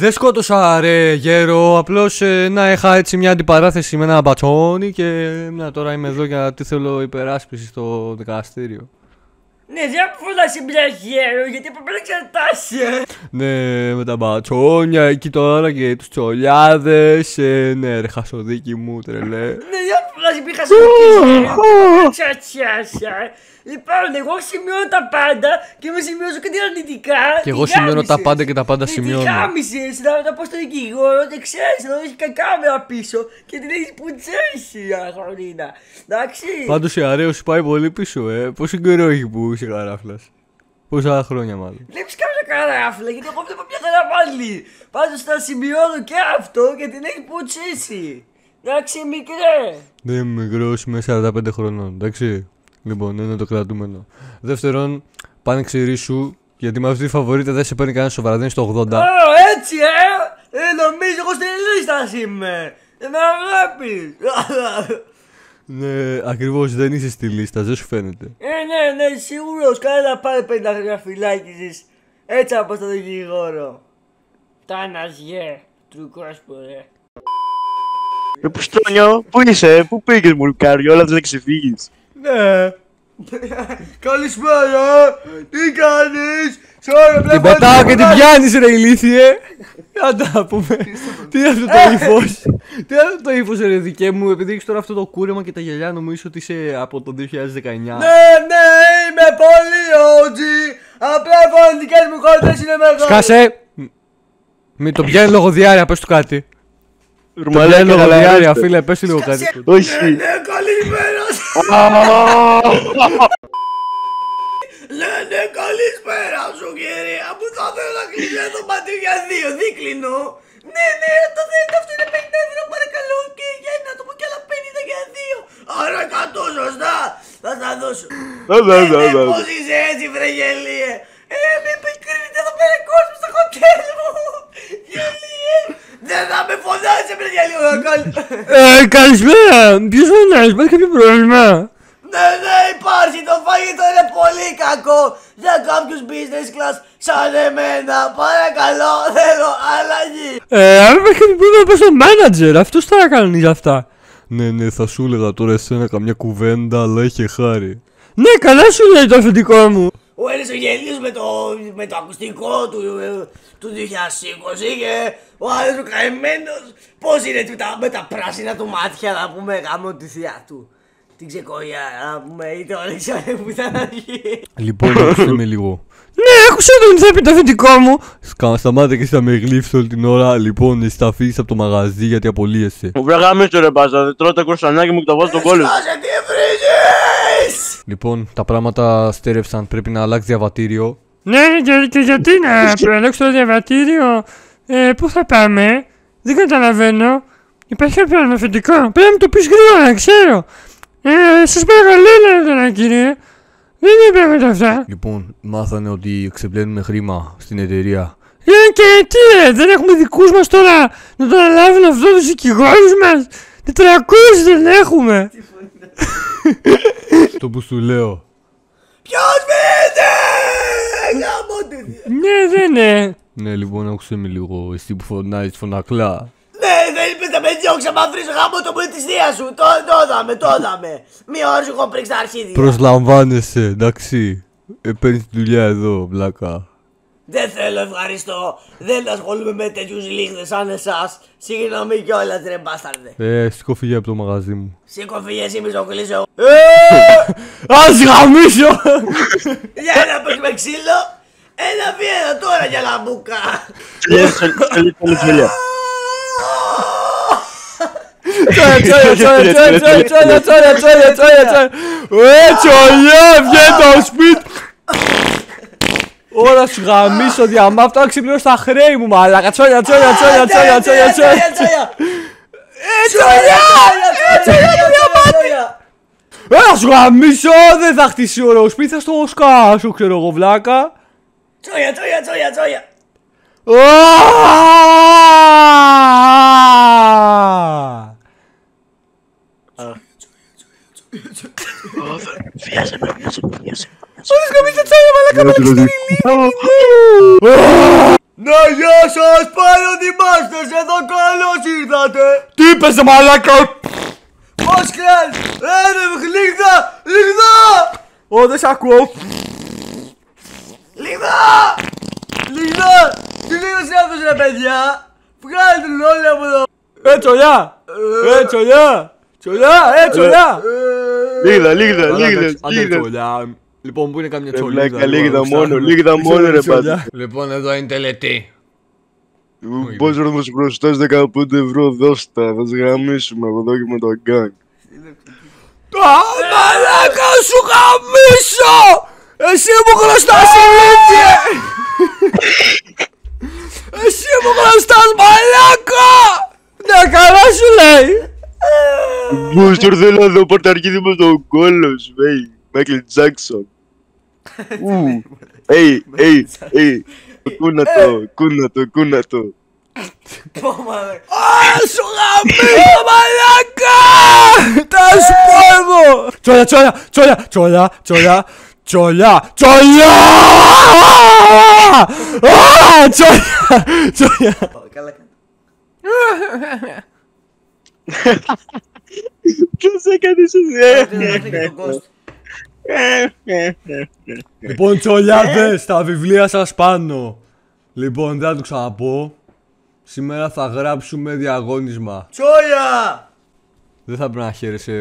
Δεν σκότωσα ρε γέρο, απλώς να είχα έτσι μια αντιπαράθεση με ένα μπατσόνι και να τώρα είμαι εδώ γιατί θέλω υπεράσπιση στο δικαστήριο. Ναι, δεν φωνάζει μια γέρο, γιατί πρέπει να εξαρτάσει. Ναι, με τα μπατσόνια εκεί τώρα και τους τσολιάδες. Ναι, ρε χασοδίκι μου, τρελέ. Ναι, δεν φωνάζει μια χασοδίκη. Εξαρτιάσα. Λοιπόν, εγώ σημειώνω τα πάντα και με σημειώσω και την αρνητικά. Και εγώ σημειώνω τα πάντα και τα πάντα σημειώνω. Τι κάμισες, να τα πω στον δικηγόρο, δεν ξέρεις, να έχει κάμερα πίσω και την έχεις πουτσέσει, αγορίνα. Εντάξει. Πάντως η Αρέωση πάει πολύ πίσω, πόσο καιρό έχει που είσαι καράφλας? Πόσα χρόνια μάλλον? Βλέπεις κάποια καράφλα, γιατί εγώ βλέπω μια καραβάλη. Πάντως θα σημειώνω και αυτό και την έχει πουτσίσει. Εντάξει, μικρέ. Δεν είμαι μικρός, είμαι 45 χρονών, εντάξει. Λοιπόν, είναι το κρατούμενο. Δεύτερον, πάνε ξηρίσου, γιατί με αυτή τη φαβορίτητα δεν σε παίρνει κανένα σοβαρά, δεν είναι στο 80. Έτσι, νομίζω εγώ στην λίστα είμαι. Δεν με βλέπεις. Ναι, ακριβώς δεν είσαι στη λίστα, δεν σου φαίνεται. Ναι, σίγουρος. Κάνε να πάρει 50 χρόνια φυλάκισης. Έτσι από στο δικηγόρο. Τάνας γε, τρουκός πορέ. Πουστρόνιο, πού είσαι, πού πήγες μουλκάρι, όλα δεν ξεφύγεις. Ναι. Καλησπέρα, τι κάνεις? Την πετάω και την πιάνεις ρε ηλίθιε. Να τα πούμε. Τι είναι αυτό το ύφος? Τι είναι αυτό το ύφος ρε δικέ μου? Επειδή έχεις τώρα αυτό το κούρεμα και τα γυαλιά, νομίζω ότι είσαι από το 2019. Ναι, είμαι πολύ OG. Απλά οι φωνητικές μου χώρες είναι μεγάλες. Σκάσε. Μην το πιάνει λόγω διάρρεια, πες του κάτι. Το πιάνει λόγω διάρρεια, φίλε, πες του λίγο κάτι. Όχι. Ναι, καλησπέρα. Ναι, καλησπέρα σου κυρία μου. Θα θέλω να κλείσω το πατρί για 2, δίκλινο. Ναι, το θέλετε, αυτό είναι 50 ευρώ παρακαλώ. Και για ένα το πω και άλλα 50 για 2. Άρα 100 σωστά. Θα τα δώσω. Πώς είσαι έτσι βρεγελίε? Με επικρίνετε εδώ πέρα κόσμο στο χοτέλ μου. Γελίε. Δεν θα με φωνάζει με γελίο να κάνει. Καλησπέρα, ποιος φωνάζει, υπάρχει κάποιο πρόβλημα? Ναι, υπάρχει, το φαγητό είναι πολύ κακό για κάποιους business class σαν εμένα. Παρακαλώ, θέλω αλλαγή. Αν υπάρχει κάποιο πρόβλημα πες στο manager, αυτός θα κάνει για αυτά. Ναι, θα σου έλεγα τώρα εσένα καμιά κουβέντα, αλλά είχε χάρη. Ναι, καλά σου λέει το αφεντικό μου. Ο ένας ο γελίος με το ακουστικό του 2020 και ο άλλος ο καημένος. Πώς είναι με τα πράσινα του μάτια να πούμε γάμο τη θεία του. Την ξεκοϊά να πούμε είτε όλοι ξέρουν που θα βγει. Λοιπόν, άκουσε με λίγο. Ναι, άκουσα τον τι θα πει το αφεντικό μου. Σταμάτα και θα με γλύφεις όλη την ώρα. Λοιπόν, εσύ θα φύγεις από το μαγαζί γιατί απολύεσαι. Μου βράγαμε στο ρε μπάζα, δεν τρώω τα κουρσανάκια μου και τα βάζω στον κόλλο. Σκάσε τι βρίζεις! Λοιπόν, τα πράγματα στέρευσαν, πρέπει να αλλάξει διαβατήριο. Ναι, και γιατί να προαλλάξω το διαβατήριο? Πού θα πάμε? Δεν καταλαβαίνω. Υπάρχει κάποιο άλλο αφεντικό? Πρέπει να μου το πεις γρήγορα, ξέρω. Σας παρακαλώ τώρα κύριε. Δεν είναι πράγματα αυτά. Λοιπόν, μάθανε ότι ξεπλένουμε χρήμα στην εταιρεία. Και τι δεν έχουμε δικούς μας τώρα να το αναλάβουν αυτό τους δικηγόρους μας? 400 δεν έχουμε. Το που σου λέω. Ποιος φαίνεται! Γάμο τη θεία. Ναι, δεν είναι. Ναι, λοιπόν, άκουσε με λίγο, εσύ που φωνάζεις φωνακλά. Ναι, δεν είπες να με διώξει άμα βρεις γάμο το παιδί της θείας σου. Το είδαμε. Μία ώρα σου έχω πρίξει τα αρχίδια. Προσλαμβάνεσαι, εντάξει. Παίρνεις τη δουλειά εδώ, βλάκα. Δεν θέλω, ευχαριστώ. Δεν ασχολούμαι με τέτοιους λίγδες σαν εσάς. Συγγνώμη κιόλας ρε μπάσταρδε. Σηκώ φύγε από το μαγαζί μου. Σήκω φύγε εσύ μη στο κλείσω. Ας γαμίσω! Για να παίξουμε ξύλο. Ένα βιένα τώρα για λαμπούκα. Τσολιά, βγαίνει το σπίτι. Ώρα σου γαμίσω διαμάφτα, να ξυπνήσω τα χρέη μου μαλάκα. Τσόλια. Έλα σου γαμίσω, δεν θα χτίσει ωραίο σπίτι, θα στο σκάσω ξέρω εγώ βλάκα. Τσόλια. Βιάζε με. Όλες γαμίστε τσόλια μαλάκα, μόλις την ηλίκη. Ναι, γεια σας πάρω τη Masters εδώ, καλώς ήρθατε. Τι είπες μαλάκα? Πώς κλαις, λίγδα, λίγδα. Ω, δεν σ' ακούω. Λίγδα, λίγδα. Τι λίγος είναι αυτός ρε παιδιά. Βγάλτε τον όλοι από εδώ. Τσολιά! Τσολιά! Τσολιά! Τσολιά! Λίγδα, λίγδα, Μαλάκα, λίγδα. άντε, τσολιά. Λοιπόν, πού είναι καμιά τσολιά? Βλάκα, λίγδα μόνο, λίγδα μόνο ρε πάντα. Λοιπόν, εδώ είναι τελετή. Πώς ρε μας μπροστάς 15 ευρώ δώστα, θα σε γαμίσουμε από εδώ και με το γκάγκ. Μαλάκα σου γαμίσω! Εσύ μου χρωστάς ηλίθιε! Εσύ μου χρωστάς μαλάκα! Ναι, καλά σου λέει! Μπούστερ θέλω να δω πορταρκίδι με τον κόλλο σου, Μάικλ Τζάκσον. Κούνα το. Σου γαμίσω μαλάκα! Τα σου πω εγώ! Τσολιά, τσολιά, τσολιά, τσολιά, τσολιά, τσολιά, τσολιά! Τσολιά, τσολιά! Καλά κάνει. Ποιος έκανες εσύ? Λοιπόν, τσολιάδες, τα βιβλία σας πάνω. Λοιπόν, δεν θα το ξαναπώ. Σήμερα θα γράψουμε διαγώνισμα. Τσόλια! Δεν θα πρέπει να χαίρεσαι,